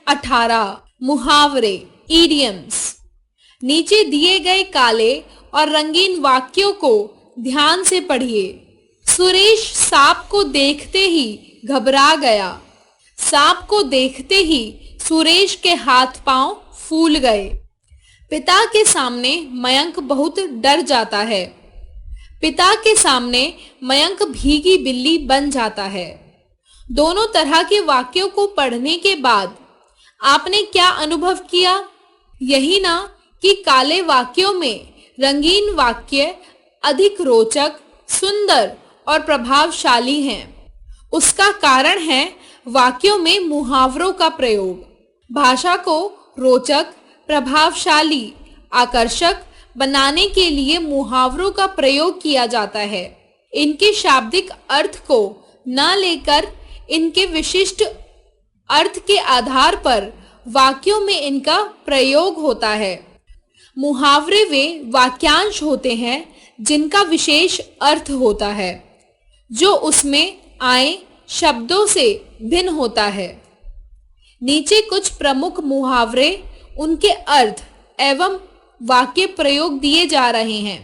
18 मुहावरे इडियम्स। नीचे दिए गए काले और रंगीन वाक्यों को ध्यान से पढ़िए। सुरेश सांप को देखते ही घबरा गया। सांप को देखते ही सुरेश के हाथ पांव फूल गए। पिता के सामने मयंक बहुत डर जाता है। पिता के सामने मयंक भीगी बिल्ली बन जाता है। दोनों तरह के वाक्यों को पढ़ने के बाद आपने क्या अनुभव किया? यही ना कि काले वाक्यों में रंगीन वाक्य अधिक रोचक, सुंदर और प्रभावशाली हैं। उसका कारण है वाक्यों में मुहावरों का प्रयोग। भाषा को रोचक, प्रभावशाली, आकर्षक बनाने के लिए मुहावरों का प्रयोग किया जाता है। इनके शाब्दिक अर्थ को न लेकर इनके विशिष्ट अर्थ के आधार पर वाक्यों में इनका प्रयोग होता है। मुहावरे वे वाक्यांश होते हैं जिनका विशेष अर्थ होता है, जो उसमें आए शब्दों से भिन्न होता है। नीचे कुछ प्रमुख मुहावरे, उनके अर्थ एवं वाक्य प्रयोग दिए जा रहे हैं।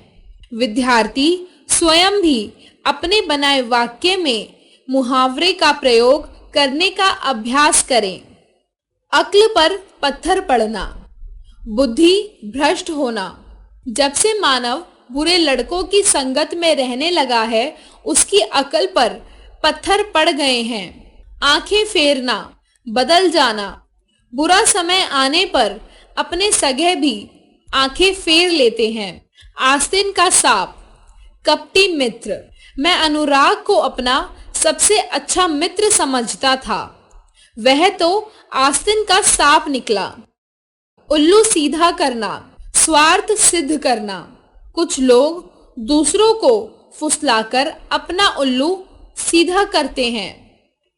विद्यार्थी स्वयं भी अपने बनाए वाक्य में मुहावरे का प्रयोग करने का अभ्यास करें। अक्ल पर पत्थर पड़ना, बुद्धि भ्रष्ट होना। जब से मानव बुरे लड़कों की संगत में रहने लगा है, उसकी अकल पर पत्थर पड़ गए हैं। आंखें फेरना, बदल जाना। बुरा समय आने पर अपने सगे भी आंखें फेर लेते हैं। आस्तीन का सांप, कपटी मित्र। मैं अनुराग को अपना सबसे अच्छा मित्र समझता था, वह तो आस्तीन का सांप निकला। उल्लू सीधा करना, स्वार्थ सिद्ध करना। कुछ लोग दूसरों को फुसलाकर अपना उल्लू सीधा करते हैं।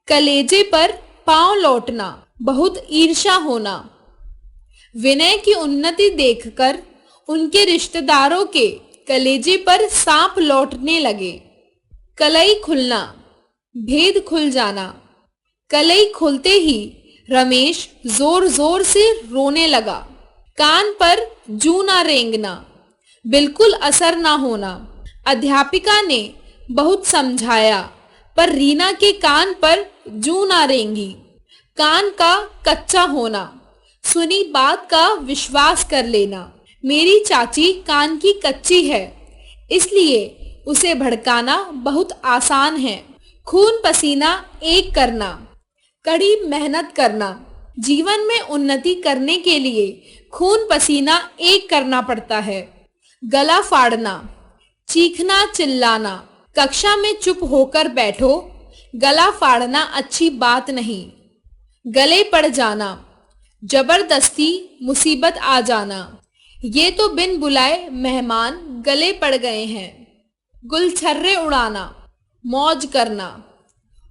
कलेजे पर पांव लौटना, बहुत ईर्ष्या होना। विनय की उन्नति देखकर उनके रिश्तेदारों के कलेजे पर सांप लौटने लगे। कलई खुलना, भेद खुल जाना। कलई खुलते ही रमेश जोर जोर से रोने लगा। कान पर जूं ना रेंगना, बिल्कुल असर ना होना। अध्यापिका ने बहुत समझाया, पर रीना के कान पर जूं ना रेंगी। कान का कच्चा होना, सुनी बात का विश्वास कर लेना। मेरी चाची कान की कच्ची है, इसलिए उसे भड़काना बहुत आसान है। खून पसीना एक करना, कड़ी मेहनत करना। जीवन में उन्नति करने के लिए खून पसीना एक करना पड़ता है। गला फाड़ना, चीखना चिल्लाना। कक्षा में चुप होकर बैठो, गला फाड़ना अच्छी बात नहीं। गले पड़ जाना, जबरदस्ती मुसीबत आ जाना। ये तो बिन बुलाए मेहमान गले पड़ गए हैं। गुलछर्रे उड़ाना, मौज करना।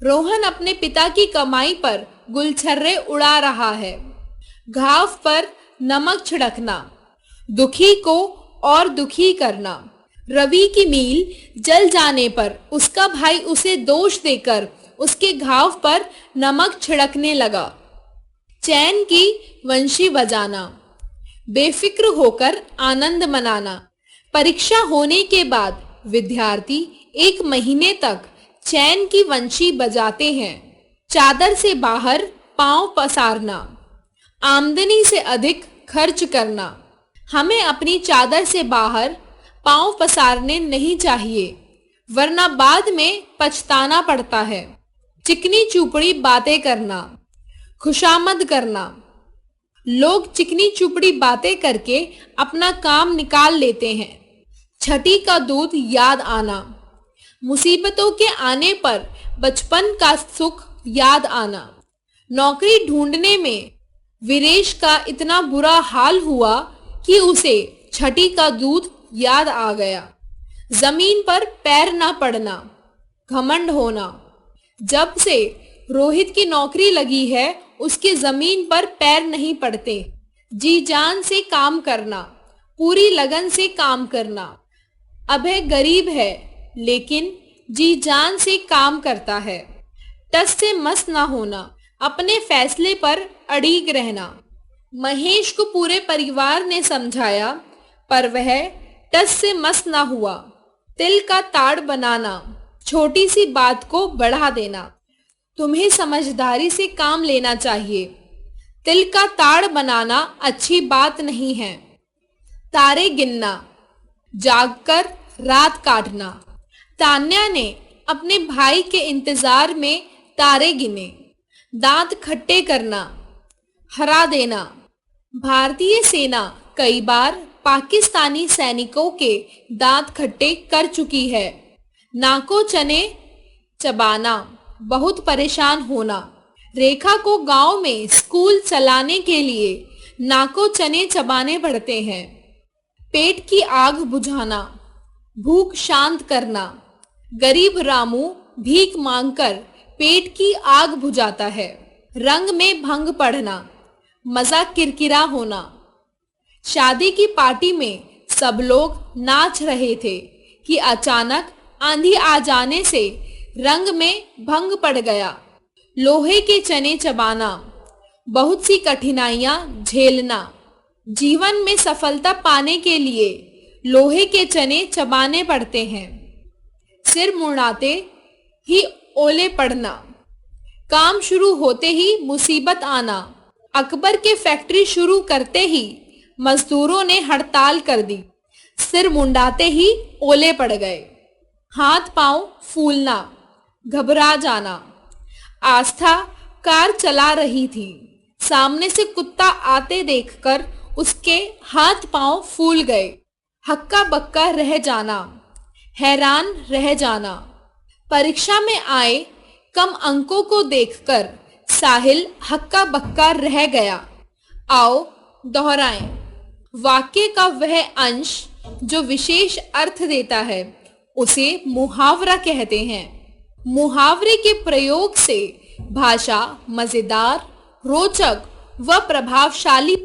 रोहन अपने पिता की कमाई पर गुलछर्रे उड़ा रहा है। घाव पर नमक छिड़कना, दुखी को और दुखी करना। रवि की मील जल जाने पर उसका भाई उसे दोष देकर उसके घाव पर नमक छिड़कने लगा। चैन की वंशी बजाना, बेफिक्र होकर आनंद मनाना। परीक्षा होने के बाद विद्यार्थी 1 महीने तक चैन की वंशी बजाते हैं। चादर से बाहर पांव पसारना, आमदनी से अधिक खर्च करना। हमें अपनी चादर से बाहर पांव पसारने नहीं चाहिए, वरना बाद में पछताना पड़ता है। चिकनी चुपड़ी बातें करना, खुशामद करना। लोग चिकनी चुपड़ी बातें करके अपना काम निकाल लेते हैं। छठी का दूध याद आना, मुसीबतों के आने पर बचपन का सुख याद आना। नौकरी ढूंढने में वीरेश का इतना बुरा हाल हुआ कि उसे छठी का दूध याद आ गया। जमीन पर पैर ना पड़ना, घमंड होना। जब से रोहित की नौकरी लगी है, उसके जमीन पर पैर नहीं पड़ते। जी जान से काम करना, पूरी लगन से काम करना। अभय गरीब है, लेकिन जी जान से काम करता है। टस से मस ना होना, अपने फैसले पर अड़िग रहना। महेश को पूरे परिवार ने समझाया, पर वह टस से मस ना हुआ। तिल का ताड़ बनाना, छोटी सी बात को बढ़ा देना। तुम्हें समझदारी से काम लेना चाहिए। तिल का ताड़ बनाना अच्छी बात नहीं है। तारे गिनना, जागकर रात काटना। तान्या ने अपने भाई के इंतजार में तारे गिने। दांत खट्टे करना, हरा देना। भारतीय सेना कई बार पाकिस्तानी सैनिकों के दांत खट्टे कर चुकी है। नाको चने चबाना, बहुत परेशान होना। रेखा को गांव में स्कूल चलाने के लिए नाको चने चबाने पड़ते हैं। पेट की आग बुझाना, भूख शांत करना। गरीब रामू भीख मांगकर पेट की आग बुझाता है। रंग में भंग पढ़ना, मजा किरकिरा होना। शादी की पार्टी में सब लोग नाच रहे थे कि अचानक आंधी आ जाने से रंग में भंग पड़ गया। लोहे के चने चबाना, बहुत सी कठिनाइयां झेलना। जीवन में सफलता पाने के लिए लोहे के चने चबाने पड़ते हैं। सिर मुड़ाते ही ओले पड़ना, काम शुरू होते ही मुसीबत आना। अकबर के फैक्ट्री शुरू करते ही मजदूरों ने हड़ताल कर दी। सिर मुंडाते ही ओले पड़ गए। हाथ पांव फूलना, घबरा जाना। आस्था कार चला रही थी। सामने से कुत्ता आते देखकर उसके हाथ पांव फूल गए। हक्का बक्का रह जाना, हैरान रह जाना। परीक्षा में आए कम अंकों को देखकर साहिल हक्का बक्का रह गया। आओ दोहराएं। वाक्य का वह अंश जो विशेष अर्थ देता है उसे मुहावरा कहते हैं। मुहावरे के प्रयोग से भाषा मजेदार, रोचक व प्रभावशाली